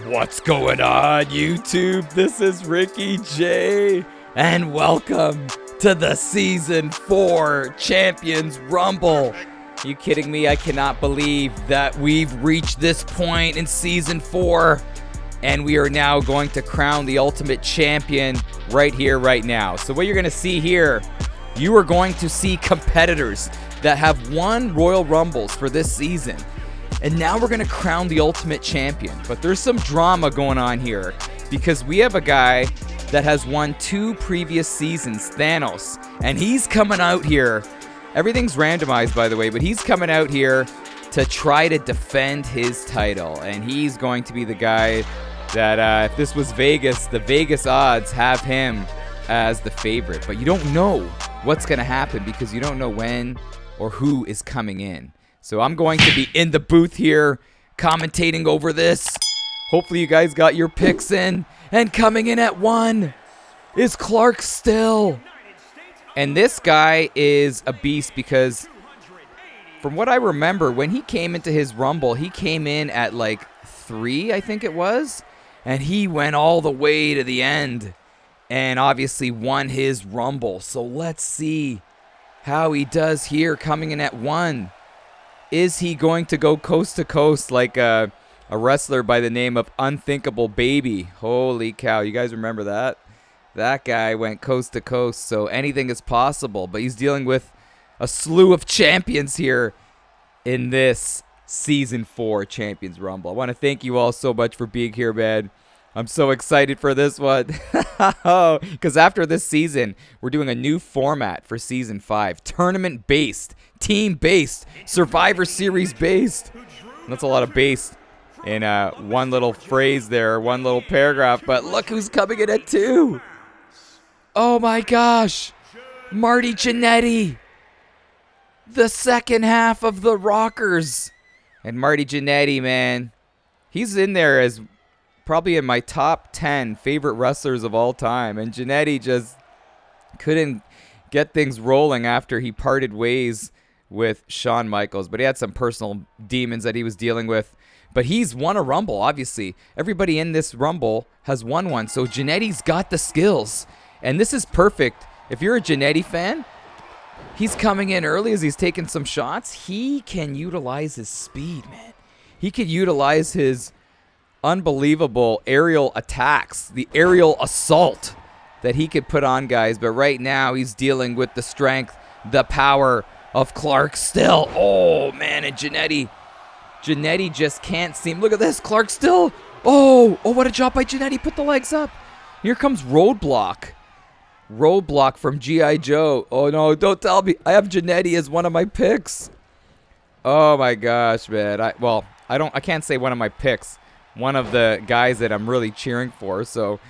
What's going on, YouTube? This is Ricky J, and welcome to the Season 4 Champions Rumble. Are you kidding me? I cannot believe that we've reached this point in Season 4, and we are now going to crown the Ultimate Champion right here, right now. So what you're going to see here, you are going to see competitors that have won Royal Rumbles for this season. And now we're going to crown the Ultimate Champion. But there's some drama going on here because we have a guy that has won 2 previous seasons, Thanos. And he's coming out here. Everything's randomized, by the way, but he's coming out here to try to defend his title. And he's going to be the guy that, if this was Vegas, the Vegas odds have him as the favorite. But you don't know what's going to happen because you don't know when or who is coming in. So I'm going to be in the booth here, commentating over this. Hopefully you guys got your picks in. And coming in at 1 is Clark Still. And this guy is a beast because from what I remember, when he came into his Rumble, he came in at like 3, I think it was. And he went all the way to the end and obviously won his Rumble. So let's see how he does here coming in at 1. Is he going to go coast to coast like a wrestler by the name of Unthinkable Baby? Holy cow, you guys remember that? That guy went coast to coast, so anything is possible. But he's dealing with a slew of champions here in this Season 4 Champions Rumble. I want to thank you all so much for being here, man. I'm so excited for this one. Because after this season, we're doing a new format for Season 5. Tournament-based, team-based, Survivor Series-based. That's a lot of based in one little phrase there, one little paragraph. But look who's coming in at 2. Oh my gosh. Marty Jannetty. The second half of the Rockers. And Marty Jannetty, man, he's in there as probably in my top 10 favorite wrestlers of all time. And Jannetty just couldn't get things rolling after he parted ways with Shawn Michaels. But he had some personal demons that he was dealing with. But he's won a Rumble, obviously. Everybody in this Rumble has won one. So Jannetty's got the skills. And this is perfect. If you're a Jannetty fan, he's coming in early as he's taking some shots. He can utilize his speed, man. He could utilize his unbelievable aerial attacks, the aerial assault that he could put on guys. But right now he's dealing with the strength, the power of Clark Still. Oh, man, and Jannetty just can't seem. Look at this, Clark Still. Oh, what a job by Jannetty. Put the legs up. Here comes Roadblock. Roadblock from G.I. Joe. Oh, no, don't tell me. I have Jannetty as one of my picks. Oh, my gosh, man. I can't say one of my picks. One of the guys that I'm really cheering for. So,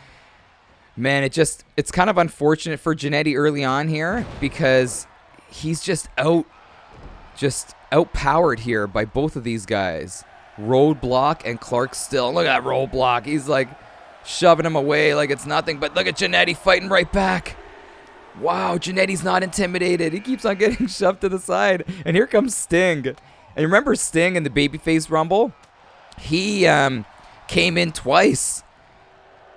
man, it's kind of unfortunate for Jannetty early on here because he's just outpowered here by both of these guys. Roadblock and Clark Still. Look at that Roadblock. He's like shoving him away like it's nothing. But look at Jannetty fighting right back. Wow, Jannetty's not intimidated. He keeps on getting shoved to the side. And here comes Sting. And remember Sting in the Babyface Rumble? He came in twice.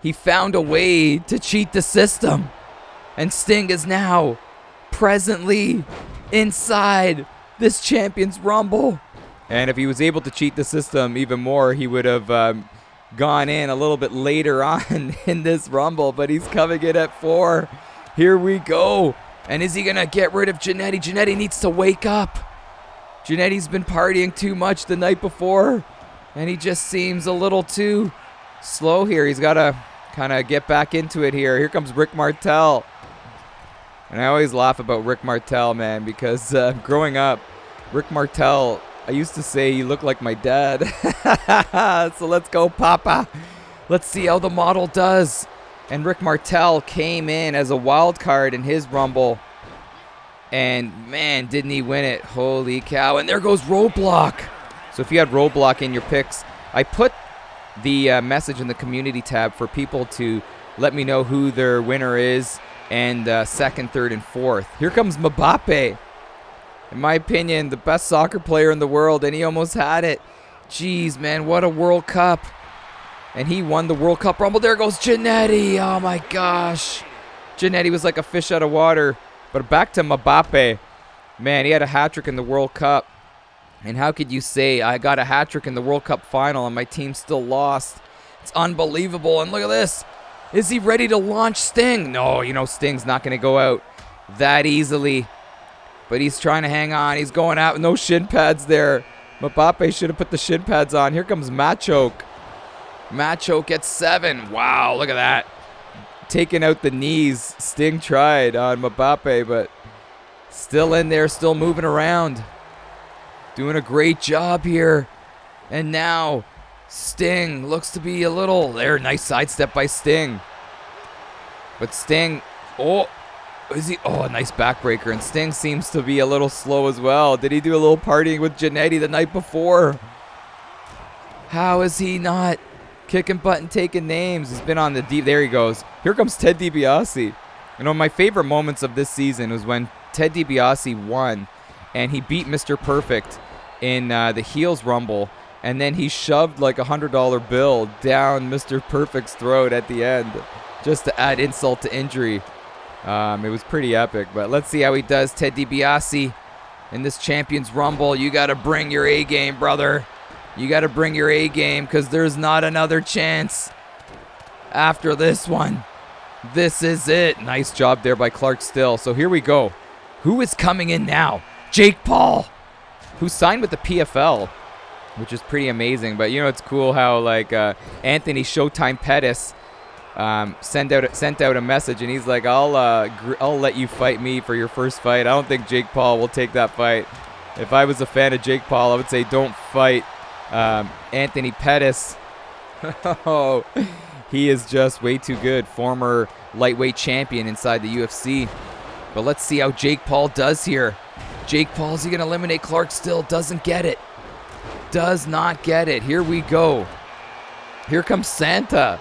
He found a way to cheat the system. And Sting is now presently inside this Champions Rumble. And if he was able to cheat the system even more, he would have gone in a little bit later on in this Rumble. But he's coming in at 4. Here we go. And is he going to get rid of Jannetty? Jannetty needs to wake up. Jannetty's been partying too much the night before. And he just seems a little too slow here. He's got to kind of get back into it here. Here comes Rick Martel. And I always laugh about Rick Martel, man, because growing up, Rick Martel, I used to say he looked like my dad. So let's go, Papa. Let's see how the model does. And Rick Martel came in as a wild card in his Rumble. And, man, didn't he win it. Holy cow. And there goes Roadblock. So if you had Roadblock in your picks, I put the message in the community tab for people to let me know who their winner is and second, third, and fourth. Here comes Mbappe. In my opinion, the best soccer player in the world, and he almost had it. Jeez, man, what a World Cup. And he won the World Cup Rumble. There goes Jannetty. Oh, my gosh. Jannetty was like a fish out of water. But back to Mbappe. Man, he had a hat-trick in the World Cup. And how could you say I got a hat-trick in the World Cup final and my team still lost? It's unbelievable. And look at this. Is he ready to launch Sting? No, you know Sting's not going to go out that easily. But he's trying to hang on. He's going out. No shin pads there. Mbappe should have put the shin pads on. Here comes Machoke. Machoke gets 7. Wow, look at that. Taking out the knees. Sting tried on Mbappe, but still in there, still moving around. Doing a great job here. And now Sting looks to be a little... There, nice sidestep by Sting. But Sting... Oh, is he... Oh, nice backbreaker. And Sting seems to be a little slow as well. Did he do a little partying with Jannetty the night before? How is he not kicking butt and taking names? He's been on the deep... There he goes. Here comes Ted DiBiase. You know, my favorite moments of this season was when Ted DiBiase won and he beat Mr. Perfect in the Heels Rumble, and then he shoved like $100 bill down Mr. Perfect's throat at the end just to add insult to injury. It was pretty epic, but let's see how he does. Ted DiBiase in this Champions Rumble. You got to bring your A game, brother. You got to bring your A game because there's not another chance after this one. This is it. Nice job there by Clark Still. So here we go. Who is coming in now? Jake Paul, who signed with the PFL, which is pretty amazing. But you know, it's cool how like Anthony Showtime Pettis sent out a message, and he's like, I'll let you fight me for your first fight. I don't think Jake Paul will take that fight. If I was a fan of Jake Paul, I would say don't fight Anthony Pettis. Oh, he is just way too good. Former lightweight champion inside the UFC. But let's see how Jake Paul does here. Jake Paul, is he going to eliminate Clark Still? Doesn't get it. Does not get it. Here we go. Here comes Santa.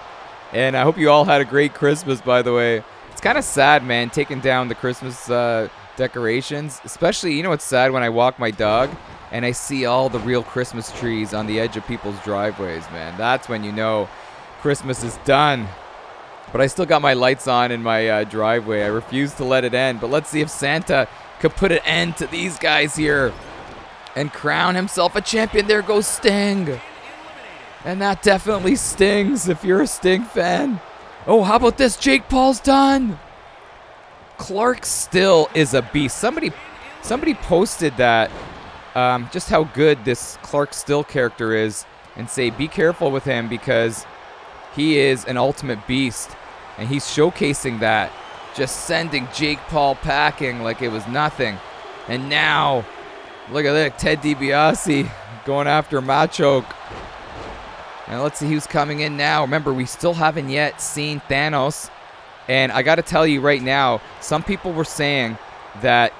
And I hope you all had a great Christmas, by the way. It's kind of sad, man, taking down the Christmas decorations. Especially, you know what's sad? When I walk my dog and I see all the real Christmas trees on the edge of people's driveways, man. That's when you know Christmas is done. But I still got my lights on in my driveway. I refuse to let it end. But let's see if Santa could put an end to these guys here and crown himself a champion. There goes Sting. And that definitely stings if you're a Sting fan. Oh, how about this? Jake Paul's done. Clark Still is a beast. Somebody posted that, just how good this Clark Still character is, and say be careful with him because he is an ultimate beast. And he's showcasing that, just sending Jake Paul packing like it was nothing. And now, look at that, Ted DiBiase going after Machoke. And let's see who's coming in now. Remember, we still haven't yet seen Thanos. And I got to tell you right now, some people were saying that,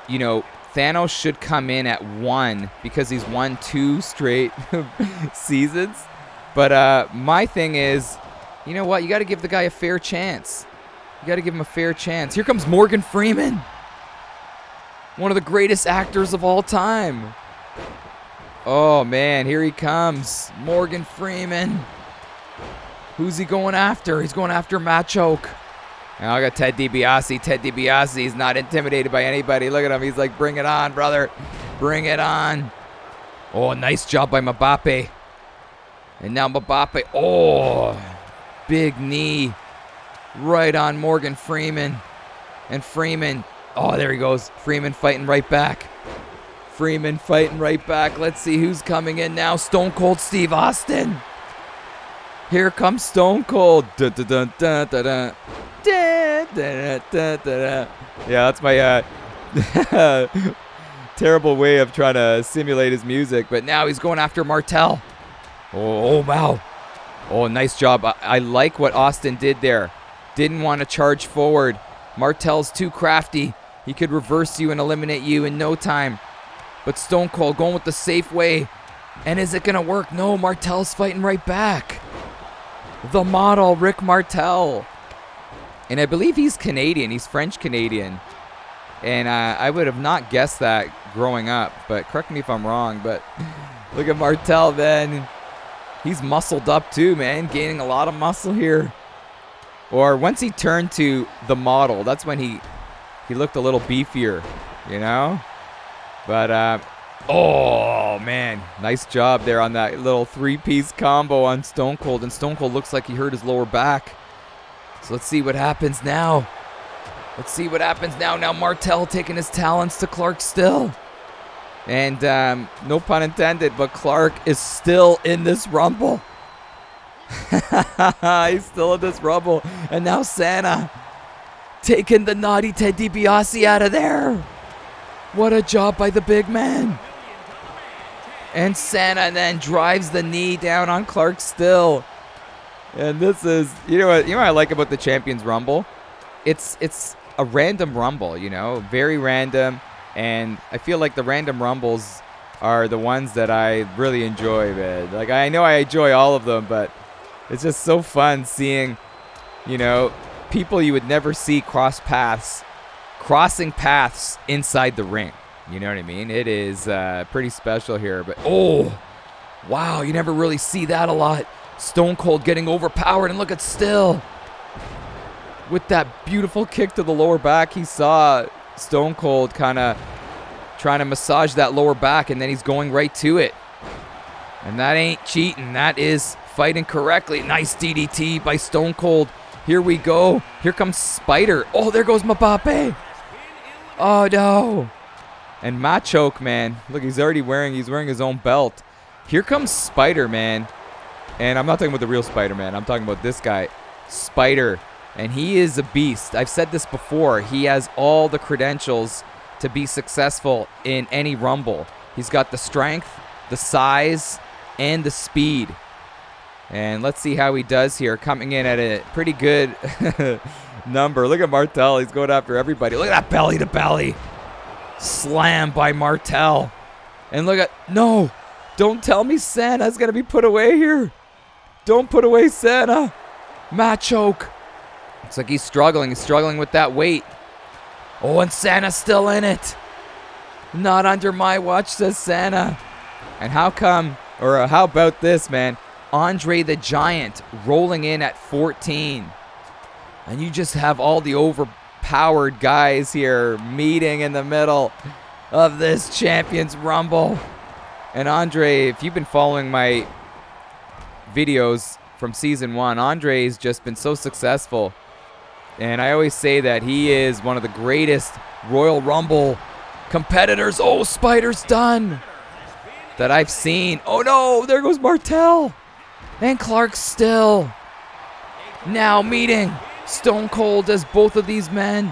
you know, Thanos should come in at 1 because he's won 2 straight seasons. But my thing is, you know what? You got to give the guy a fair chance. You got to give him a fair chance. Here comes Morgan Freeman. One of the greatest actors of all time. Oh, man, here he comes. Morgan Freeman. Who's he going after? He's going after Machoke. Now I got Ted DiBiase. Ted DiBiase is not intimidated by anybody. Look at him. He's like, bring it on, brother. Bring it on. Oh, nice job by Mbappe. And now Mbappe. Oh, big knee. Right on Morgan Freeman. And Freeman. Oh, there he goes. Freeman fighting right back. Freeman fighting right back. Let's see who's coming in now. Stone Cold Steve Austin. Here comes Stone Cold. Dun, dun, dun, dun, dun, dun. Dun, dun, dun, dun, dun. Yeah, that's my terrible way of trying to simulate his music. But now he's going after Martel. Oh, wow. Oh, nice job. I like what Austin did there. Didn't want to charge forward. Martel's too crafty. He could reverse you and eliminate you in no time. But Stone Cold going with the safe way. And is it going to work? No, Martel's fighting right back. The model, Rick Martel. And I believe he's Canadian. He's French-Canadian. And I would have not guessed that growing up. But correct me if I'm wrong. But look at Martel then. He's muscled up too, man. Gaining a lot of muscle here. Or once he turned to the model, that's when he looked a little beefier, you know? But, oh, man. Nice job there on that little three-piece combo on Stone Cold. And Stone Cold looks like he hurt his lower back. So let's see what happens now. Now Martel taking his talents to Clark still. And no pun intended, but Clark is still in this Rumble. He's still in this Rumble. And now Santa taking the naughty Ted DiBiase out of there. What a job by the big man. And Santa then drives the knee down on Clark still. And this is, you know what I like about the Champions Rumble? It's a random Rumble, you know, very random. And I feel like the random Rumbles are the ones that I really enjoy, man. Like, I know I enjoy all of them, but it's just so fun seeing, you know, people you would never see crossing paths inside the ring. You know what I mean? It is pretty special here. But, oh, wow, you never really see that a lot. Stone Cold getting overpowered, and look at Still. With that beautiful kick to the lower back, he saw Stone Cold kind of trying to massage that lower back, and then he's going right to it. And that ain't cheating. That is fighting correctly. Nice DDT by Stone Cold. Here we go. Here comes Spider. Oh, there goes Mbappe. Oh, no. And Machoke, man. Look, he's wearing his own belt. Here comes Spider, man. And I'm not talking about the real Spider-Man. I'm talking about this guy, Spider. And he is a beast. I've said this before. He has all the credentials to be successful in any Rumble. He's got the strength, the size, and the speed. And let's see how he does here. Coming in at a pretty good number. Look at Martel. He's going after everybody. Look at that belly to belly. Slam by Martel. And look at... No! Don't tell me Santa's going to be put away here. Don't put away Santa. Machoke. Looks like he's struggling. He's struggling with that weight. Oh, and Santa's still in it. Not under my watch, says Santa. And how about this, man? Andre the Giant rolling in at 14. And you just have all the overpowered guys here meeting in the middle of this Champions Rumble. And Andre, if you've been following my videos from Season 1, Andre's just been so successful. And I always say that he is one of the greatest Royal Rumble competitors. Oh, Spider's done. That I've seen. Oh, no. There goes Martel. And Clark still. Now meeting Stone Cold, as both of these men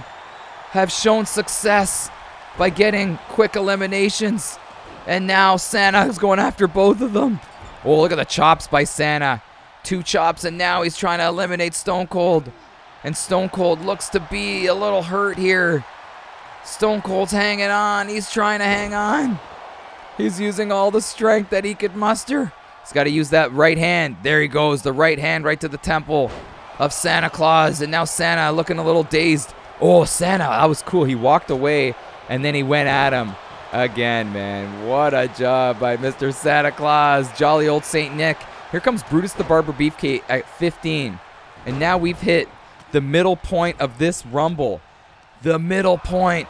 have shown success by getting quick eliminations. And now Santa is going after both of them. Oh, look at the chops by Santa. 2 chops, and now he's trying to eliminate Stone Cold. And Stone Cold looks to be a little hurt here. Stone Cold's hanging on. He's trying to hang on. He's using all the strength that he could muster. He's got to use that right hand. There he goes. The right hand right to the temple of Santa Claus. And now Santa looking a little dazed. Oh, Santa. That was cool. He walked away, and then he went at him again, man. What a job by Mr. Santa Claus. Jolly old St. Nick. Here comes Brutus the Barber Beefcake at 15. And now we've hit the middle point of this Rumble. The middle point.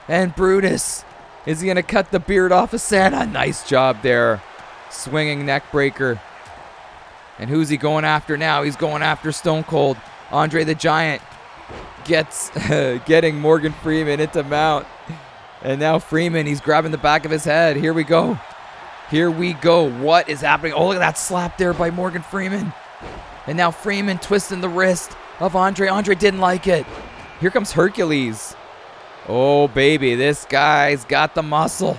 And Brutus, is he going to cut the beard off of Santa? Nice job there. Swinging neck breaker. And who's he going after now? He's going after Stone Cold. Andre the Giant gets getting Morgan Freeman into mount. And now Freeman, he's grabbing the back of his head. Here we go. Here we go. What is happening? Oh, look at that slap there by Morgan Freeman. And now Freeman twisting the wrist of Andre. Andre didn't like it. Here comes Hercules. Oh, baby. This guy's got the muscle.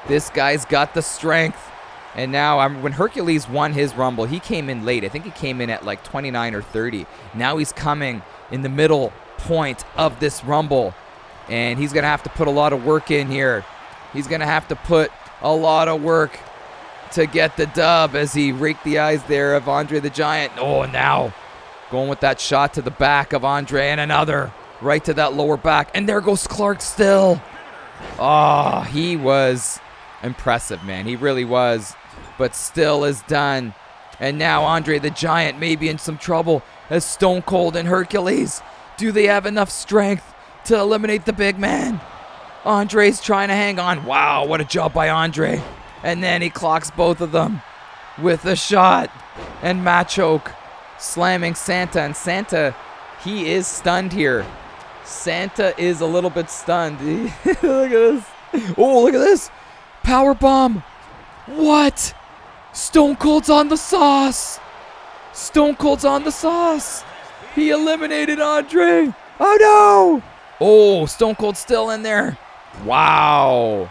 This guy's got the strength. And now when Hercules won his Rumble, he came in late. I think he came in at like 29 or 30. Now he's coming in the middle point of this Rumble. And he's going to have to put a lot of work in here. He's going to have to put a lot of work to get the dub as he raked the eyes there of Andre the Giant. Oh, and now going with that shot to the back of Andre, and another right to that lower back. And there goes Clark still. Oh, he was impressive, man. He really was. But still is done. And now Andre the Giant may be in some trouble as Stone Cold and Hercules. Do they have enough strength to eliminate the big man? Andre's trying to hang on. Wow, what a job by Andre. And then he clocks both of them with a shot. And Machoke slamming Santa. And Santa, he is stunned here. Santa is a little bit stunned. Look at this. Oh, look at this. Power bomb. What? Stone Cold's on the sauce. Stone Cold's on the sauce. He eliminated Andre. Oh, no. Oh, Stone Cold's still in there. Wow.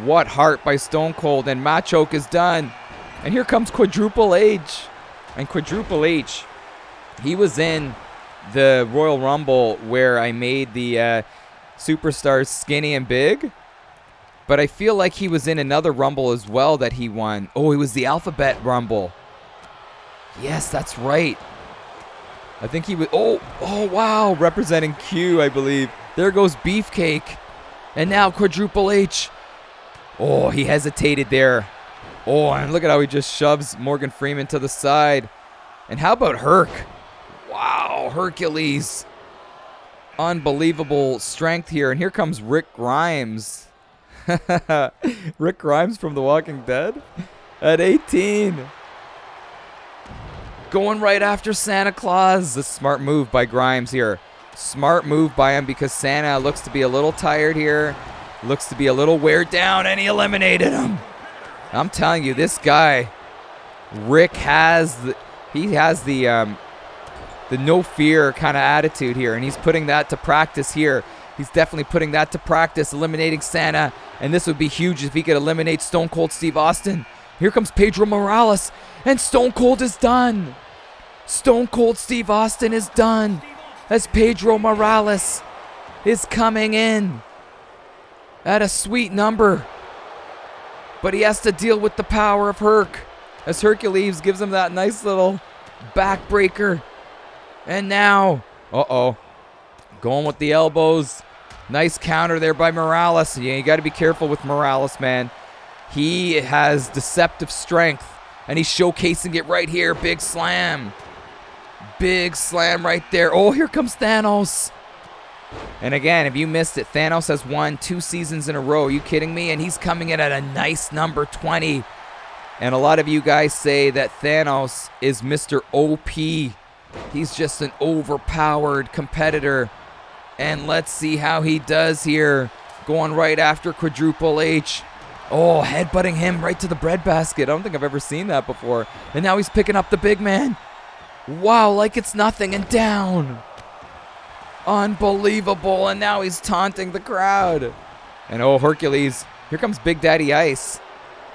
What heart by Stone Cold. And Machoke is done. And here comes Quadruple H. And Quadruple H, he was in the Royal Rumble where I made the superstars skinny and big. But I feel like he was in another Rumble as well that he won. Oh, it was the Alphabet Rumble. Yes, that's right. I think he was... Oh, wow. Representing Q, I believe. There goes Beefcake. And now Quadruple H. Oh, he hesitated there. Oh, and look at how he just shoves Morgan Freeman to the side. And how about Herc? Wow, Hercules. Unbelievable strength here. And here comes Rick Grimes. Rick Grimes from The Walking Dead at 18. Going right after Santa Claus. A smart move by Grimes here. Smart move by him because Santa looks to be a little tired here. Looks to be a little wear down, and he eliminated him. I'm telling you, this guy, Rick, has the no fear kind of attitude here, and he's putting that to practice here. He's definitely putting that to practice, eliminating Santa, and this would be huge if he could eliminate Stone Cold Steve Austin. Here comes Pedro Morales, and Stone Cold is done. Stone Cold Steve Austin is done as Pedro Morales is coming in at a sweet number. But he has to deal with the power of Herc as Hercules gives him that nice little backbreaker. And now, going with the elbows. Nice counter there by Morales. Yeah, you got to be careful with Morales, man. He has deceptive strength, and he's showcasing it right here. Big slam. Big slam right there. Oh, here comes Thanos. And again, if you missed it, Thanos has won 2 seasons in a row. Are you kidding me? And he's coming in at a nice number 20. And a lot of you guys say that Thanos is Mr. OP. He's just an overpowered competitor. And let's see how he does here. Going right after Quadruple H. Oh, headbutting him right to the breadbasket. I don't think I've ever seen that before. And now he's picking up the big man. Wow, like it's nothing, and down. Unbelievable. And now he's taunting the crowd. And oh, Hercules. Here comes Big Daddy Ice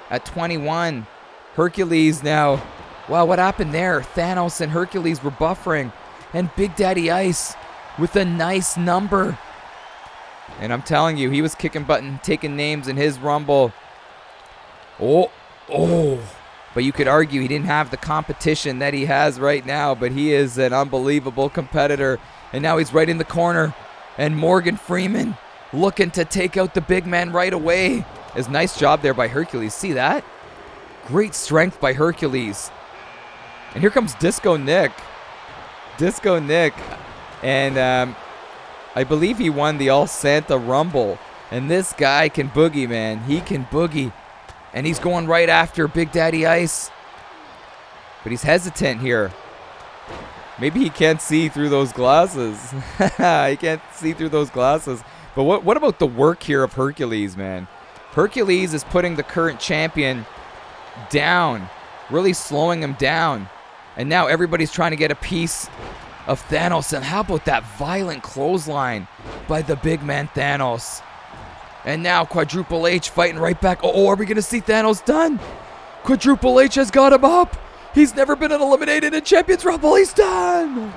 at 21. Hercules now. Wow, what happened there? Thanos and Hercules were buffering. And Big Daddy Ice with a nice number. And I'm telling you, he was kicking butt and taking names in his Rumble. Oh. But you could argue he didn't have the competition that he has right now, but he is an unbelievable competitor. And now he's right in the corner. And Morgan Freeman looking to take out the big man right away. It's a nice job there by Hercules. See that? Great strength by Hercules. And here comes Disco Nick. Disco Nick. And I believe he won the All Santa Rumble. And this guy can boogie, man. He can boogie. And he's going right after Big Daddy Ice. But he's hesitant here. Maybe he can't see through those glasses. He can't see through those glasses. But what about the work here of Hercules, man? Hercules is putting the current champion down. Really slowing him down. And now everybody's trying to get a piece of Thanos. And how about that violent clothesline by the big man Thanos? And now Quadruple H fighting right back. Oh, are we going to see Thanos done? Quadruple H has got him up. He's never been eliminated in Champions Rumble. He's done.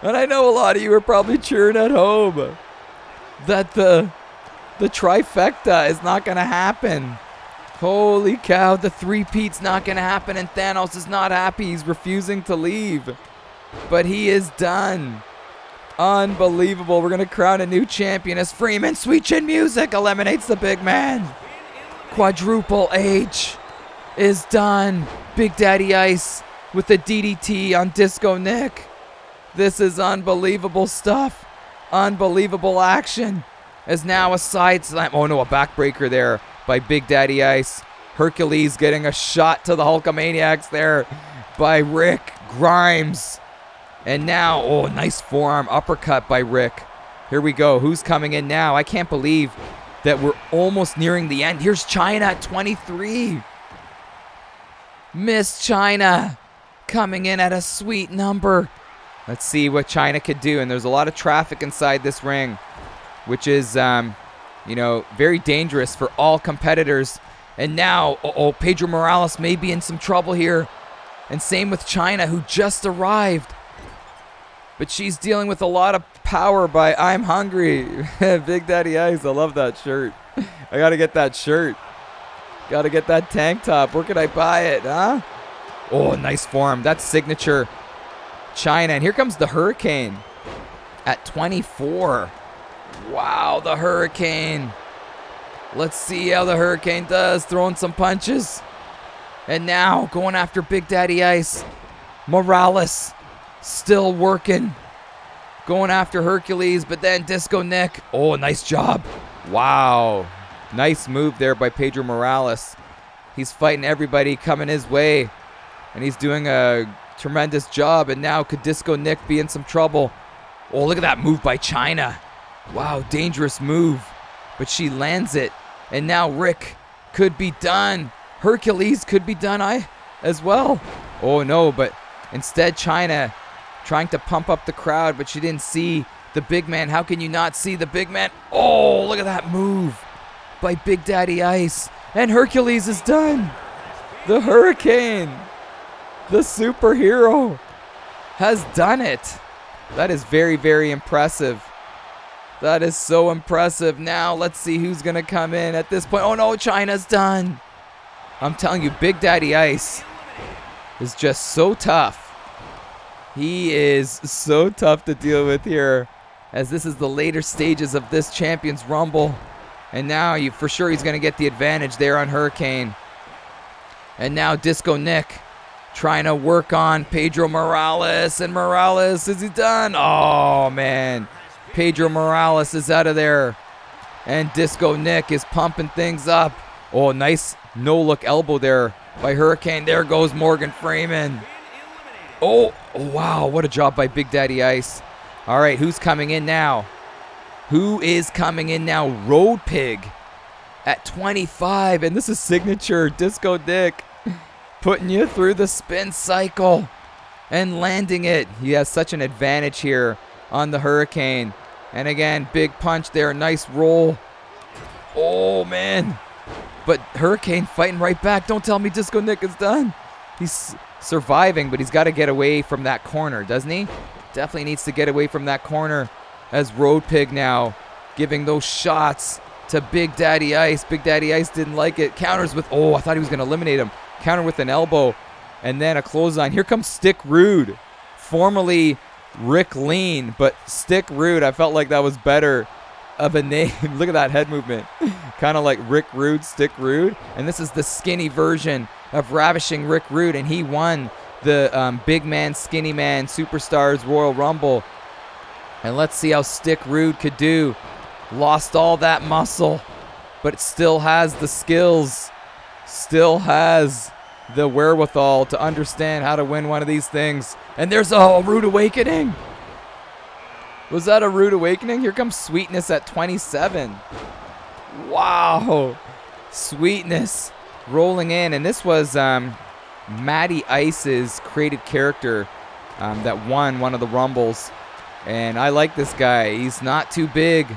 And I know a lot of you are probably cheering at home that the trifecta is not going to happen. Holy cow, the three-peat's not going to happen, and Thanos is not happy. He's refusing to leave. But he is done. Unbelievable. We're going to crown a new champion as Freeman Sweet Chin Music eliminates the big man. Quadruple H is done. Big Daddy Ice with the DDT on Disco Nick. This is unbelievable stuff. Unbelievable action. As now a side slam. Oh no, a backbreaker there by Big Daddy Ice. Hercules getting a shot to the Hulkamaniacs there by Rick Grimes. And now, oh, nice forearm uppercut by Rick. Here we go. Who's coming in now? I can't believe that we're almost nearing the end. Here's China at 23. Miss China coming in at a sweet number. Let's see what China could do. And there's a lot of traffic inside this ring, which is, very dangerous for all competitors. And now, Pedro Morales may be in some trouble here. And same with China, who just arrived. But she's dealing with a lot of power by I'm Hungry. Big Daddy Ice, I love that shirt. I gotta get that shirt. Gotta get that tank top. Where could I buy it, huh? Oh, nice form. That's signature China. And here comes the Hurricane at 24. Wow, the Hurricane. Let's see how the Hurricane does. Throwing some punches. And now going after Big Daddy Ice. Morales still working. Going after Hercules, but then Disco Nick. Oh, nice job. Wow. Nice move there by Pedro Morales. He's fighting everybody coming his way. And he's doing a tremendous job. And now could Disco Nick be in some trouble? Oh, look at that move by China. Wow, dangerous move. But she lands it. And now Rick could be done. Hercules could be done as well. Oh no, but instead China trying to pump up the crowd, but she didn't see the big man. How can you not see the big man? Oh, look at that move by Big Daddy Ice. And Hercules is done. The Hurricane, the superhero, has done it. That is very, very impressive. That is so impressive. Now let's see who's going to come in at this point. Oh no, China's done. I'm telling you, Big Daddy Ice is just so tough. He is so tough to deal with here, as this is the later stages of this Champions Rumble. And now for sure he's going to get the advantage there on Hurricane. And now Disco Nick trying to work on Pedro Morales. And Morales, is he done? Oh, man. Pedro Morales is out of there. And Disco Nick is pumping things up. Oh, nice no-look elbow there by Hurricane. There goes Morgan Freeman. Oh, wow. What a job by Big Daddy Ice. All right, who's coming in now? Who is coming in now? Road Pig at 25. And this is signature Disco Nick putting you through the spin cycle and landing it. He has such an advantage here on the Hurricane. And again, big punch there. Nice roll. Oh, man. But Hurricane fighting right back. Don't tell me Disco Nick is done. He's surviving, but he's got to get away from that corner, doesn't he? Definitely needs to get away from that corner, as Road Pig now giving those shots to Big Daddy Ice. Big Daddy Ice didn't like it. Counters with, oh, I thought he was going to eliminate him. Counter with an elbow, and then a clothesline. Here comes Stick Rude, formerly Rick Lean, but Stick Rude, I felt like that was better of a name. Look at that head movement. Kind of like Rick Rude, Stick Rude. And this is the skinny version of Ravishing Rick Rude, and he won the Big Man, Skinny Man, Superstars Royal Rumble. And let's see how Stick Rude could do. Lost all that muscle, but it still has the skills, still has the wherewithal to understand how to win one of these things. And there's a Rude Awakening. Was that a Rude Awakening? Here comes Sweetness at 27. Wow. Sweetness rolling in. And this was Matty Ice's created character that won one of the Rumbles. And I like this guy. He's not too big,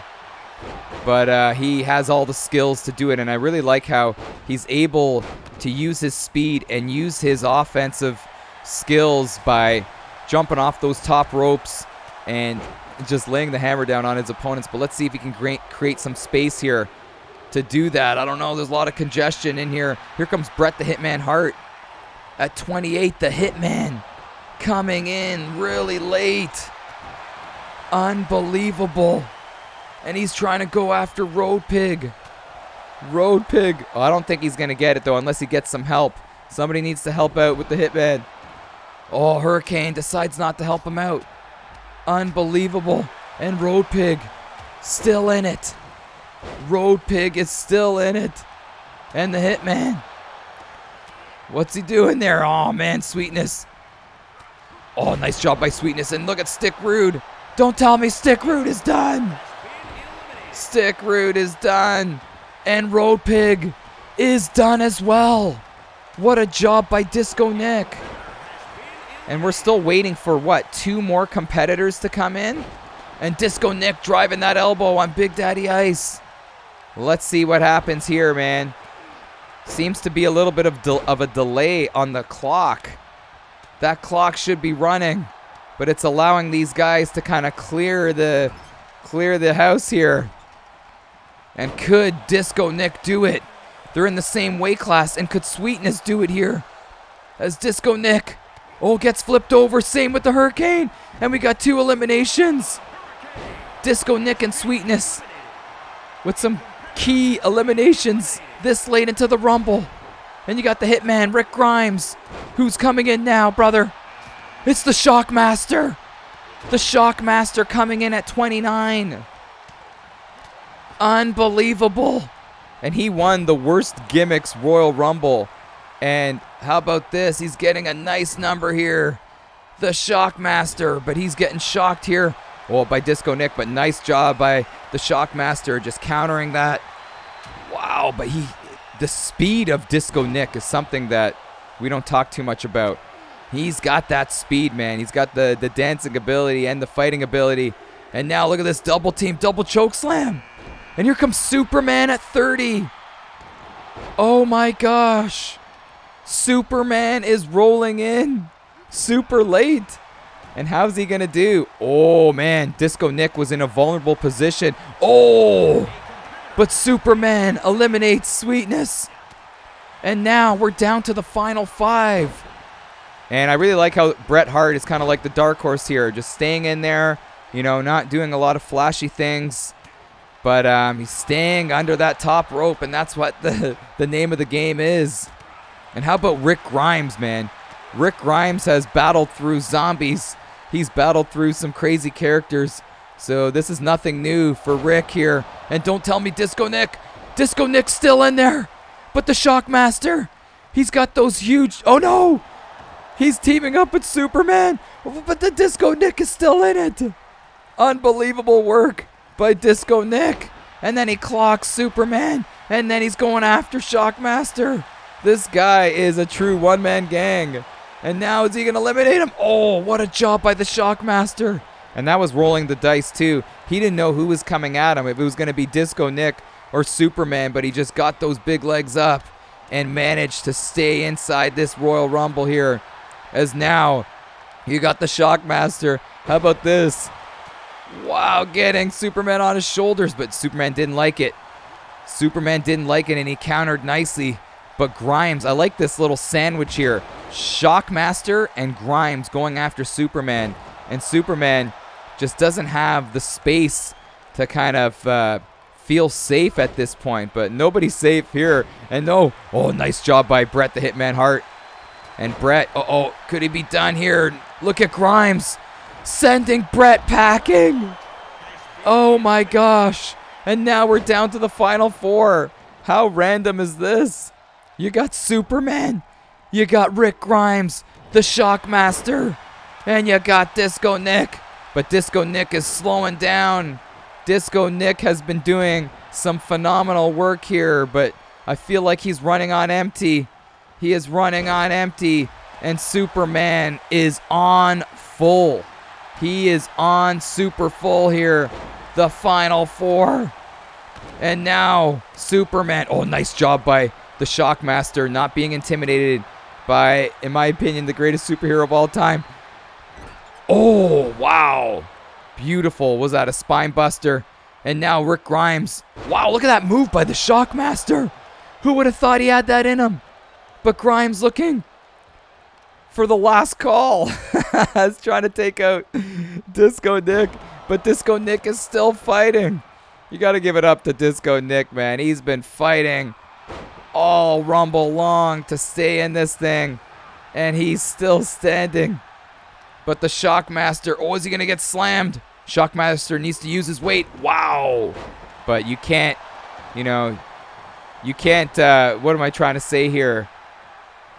but he has all the skills to do it. And I really like how he's able to use his speed and use his offensive skills by jumping off those top ropes and just laying the hammer down on his opponents. But let's see if he can create some space here to do that. I don't know. There's a lot of congestion in here. Here comes Bret the Hitman Hart at 28. The Hitman coming in really late. Unbelievable. And he's trying to go after Road Pig. Road Pig. Oh, I don't think he's going to get it, though, unless he gets some help. Somebody needs to help out with the Hitman. Oh, Hurricane decides not to help him out. Unbelievable. And Road Pig still in it. Road Pig is still in it. And the Hitman. What's he doing there? Oh, man, Sweetness. Oh, nice job by Sweetness. And look at Stick Rude. Don't tell me Stick Rude is done. Stick Rude is done. And Road Pig is done as well. What a job by Disco Nick. And we're still waiting for, what, 2 more competitors to come in? And Disco Nick driving that elbow on Big Daddy Ice. Let's see what happens here, man. Seems to be a little bit of a delay on the clock. That clock should be running, but it's allowing these guys to kind of clear the house here. And could Disco Nick do it? They're in the same weight class, and could Sweetness do it here? As Disco Nick, gets flipped over. Same with the Hurricane, and we got 2 eliminations. Disco Nick and Sweetness with some key eliminations this late into the Rumble. And you got the Hitman, Rick Grimes, who's coming in now, brother. It's the Shockmaster. The Shockmaster coming in at 29. Unbelievable. And he won the worst gimmicks Royal Rumble. And how about this? He's getting a nice number here. The Shockmaster, but he's getting shocked here. Well, by Disco Nick, but nice job by the Shockmaster just countering that. Wow, but the speed of Disco Nick is something that we don't talk too much about. He's got that speed, man. He's got the dancing ability and the fighting ability. And now look at this double team, double choke slam. And here comes Superman at 30. Oh my gosh. Superman is rolling in super late. And how's he going to do? Oh, man. Disco Nick was in a vulnerable position. Oh! But Superman eliminates Sweetness. And now we're down to the final 5. And I really like how Bret Hart is kind of like the dark horse here. Just staying in there. You know, not doing a lot of flashy things. But he's staying under that top rope. And that's what the name of the game is. And how about Rick Grimes, man? Rick Grimes has battled through zombies. He's battled through some crazy characters. So this is nothing new for Rick here. And don't tell me Disco Nick. Disco Nick's still in there. But the Shockmaster, he's got those huge... Oh no! He's teaming up with Superman. But the Disco Nick is still in it. Unbelievable work by Disco Nick. And then he clocks Superman. And then he's going after Shockmaster. This guy is a true one-man gang. And now is he going to eliminate him? Oh, what a job by the Shockmaster. And that was rolling the dice too. He didn't know who was coming at him, if it was going to be Disco Nick or Superman, but he just got those big legs up and managed to stay inside this Royal Rumble here. As now, you got the Shockmaster. How about this? Wow, getting Superman on his shoulders, but Superman didn't like it. Superman didn't like it, and he countered nicely. But Grimes, I like this little sandwich here. Shockmaster and Grimes going after Superman. And Superman just doesn't have the space to kind of feel safe at this point. But nobody's safe here. And no. Oh, nice job by Bret the Hitman Hart. And Bret, could he be done here? Look at Grimes sending Bret packing. Oh my gosh. And now we're down to the final 4. How random is this? You got Superman, you got Rick Grimes, the Shockmaster, and you got Disco Nick. But Disco Nick is slowing down. Disco Nick has been doing some phenomenal work here, but I feel like he's running on empty. He is running on empty, and Superman is on full. He is on super full here. The final 4. And now Superman. Oh, nice job by the Shockmaster, not being intimidated by, in my opinion, the greatest superhero of all time. Oh, wow. Beautiful. Was that a spine buster? And now Rick Grimes. Wow, look at that move by the Shockmaster. Who would have thought he had that in him? But Grimes looking for the last call. He's trying to take out Disco Nick. But Disco Nick is still fighting. You got to give it up to Disco Nick, man. He's been fighting all Rumble long to stay in this thing. And he's still standing. But the Shockmaster, oh, is he going to get slammed? Shockmaster needs to use his weight. Wow. But you can't, what am I trying to say here?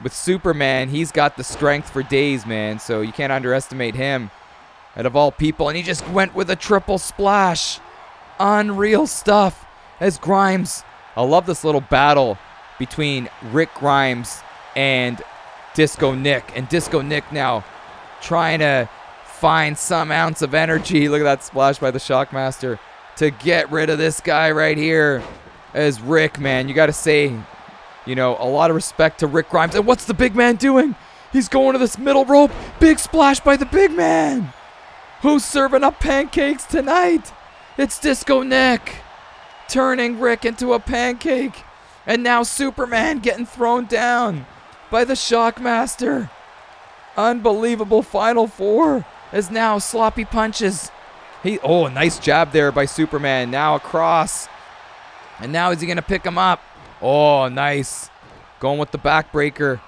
With Superman, he's got the strength for days, man. So you can't underestimate him. Out of all people. And he just went with a triple splash. Unreal stuff. As Grimes, I love this little battle between Rick Grimes and Disco Nick. And Disco Nick now trying to find some ounce of energy. Look at that splash by the Shockmaster to get rid of this guy right here. As Rick, man, you got to say, a lot of respect to Rick Grimes. And what's the big man doing? He's going to this middle rope. Big splash by the big man. Who's serving up pancakes tonight? It's Disco Nick turning Rick into a pancake. And now Superman getting thrown down by the Shockmaster. Unbelievable Final Four as now sloppy punches. A nice jab there by Superman. Now across. And now is he going to pick him up? Oh, nice. Going with the backbreaker.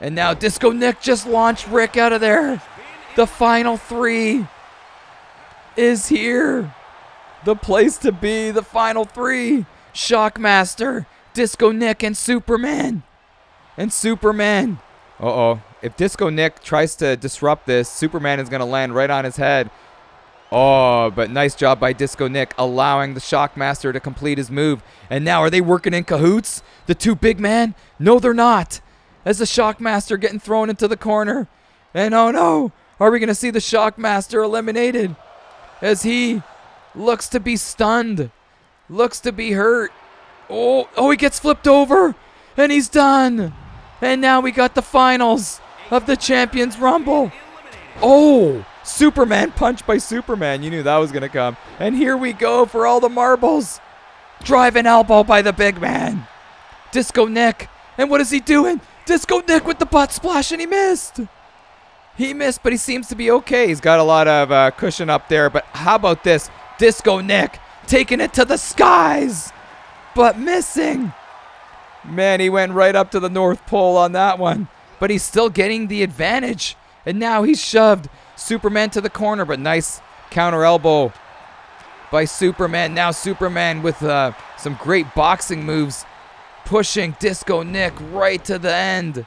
And now Disco Nick just launched Rick out of there. The Final Three is here. The place to be. The Final Three. Shockmaster, Disco Nick, and Superman. And Superman. If Disco Nick tries to disrupt this, Superman is going to land right on his head. Oh, but nice job by Disco Nick allowing the Shockmaster to complete his move. And now are they working in cahoots? The two big men? No, they're not. As the Shockmaster getting thrown into the corner. And oh no, are we going to see the Shockmaster eliminated? As he looks to be stunned. Looks to be hurt. Oh, he gets flipped over. And he's done. And now we got the finals of the Champions Rumble. Oh, Superman punch by Superman. You knew that was going to come. And here we go for all the marbles. Driving elbow by the big man. Disco Nick. And what is he doing? Disco Nick with the butt splash, and he missed. He missed, but he seems to be okay. He's got a lot of cushion up there. But how about this? Disco Nick taking it to the skies, but missing. Man, he went right up to the North Pole on that one. But he's still getting the advantage. And now he's shoved Superman to the corner. But nice counter elbow by Superman. Now Superman with some great boxing moves. Pushing Disco Nick right to the end.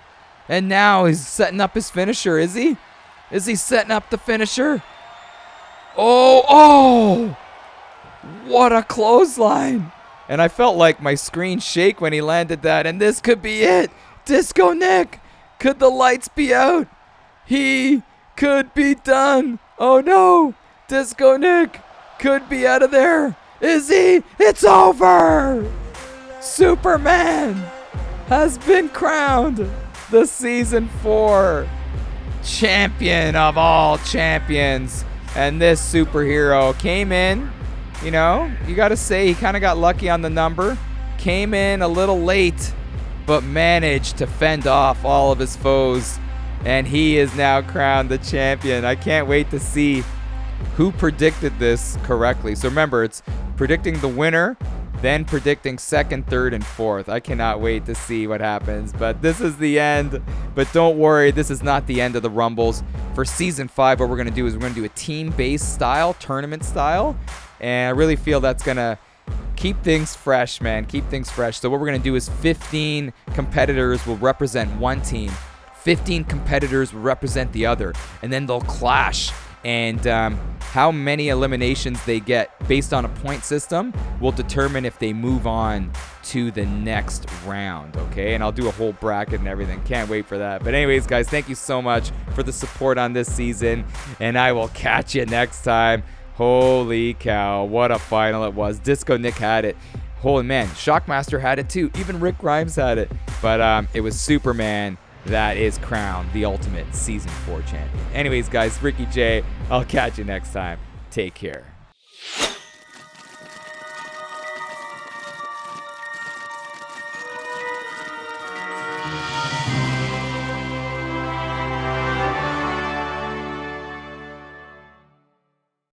And now he's setting up his finisher. Is he? Is he setting up the finisher? Oh! What a clothesline. And I felt like my screen shake when he landed that. And this could be it. Disco Nick. Could the lights be out? He could be done. Oh no. Disco Nick could be out of there. Is he? It's over. Superman has been crowned the Season 4 champion of all champions. And this superhero came in. You got to say he kind of got lucky on the number. Came in a little late, but managed to fend off all of his foes. And he is now crowned the champion. I can't wait to see who predicted this correctly. So remember, it's predicting the winner, then predicting second, third, and fourth. I cannot wait to see what happens. But this is the end. But don't worry, this is not the end of the Rumbles. For Season 5, what we're going to do is we're going to do a team-based style, tournament style. And I really feel that's going to keep things fresh, man. Keep things fresh. So what we're going to do is 15 competitors will represent one team. 15 competitors will represent the other. And then they'll clash. And how many eliminations they get based on a point system will determine if they move on to the next round, okay? And I'll do a whole bracket and everything. Can't wait for that. But anyways, guys, thank you so much for the support on this season. And I will catch you next time. Holy cow, what a final it was. Disco Nick had it. Holy man, Shockmaster had it too. Even Rick Grimes had it. But it was Superman that is crowned the ultimate Season 4 champion. Anyways, guys, Ricky J. I'll catch you next time. Take care.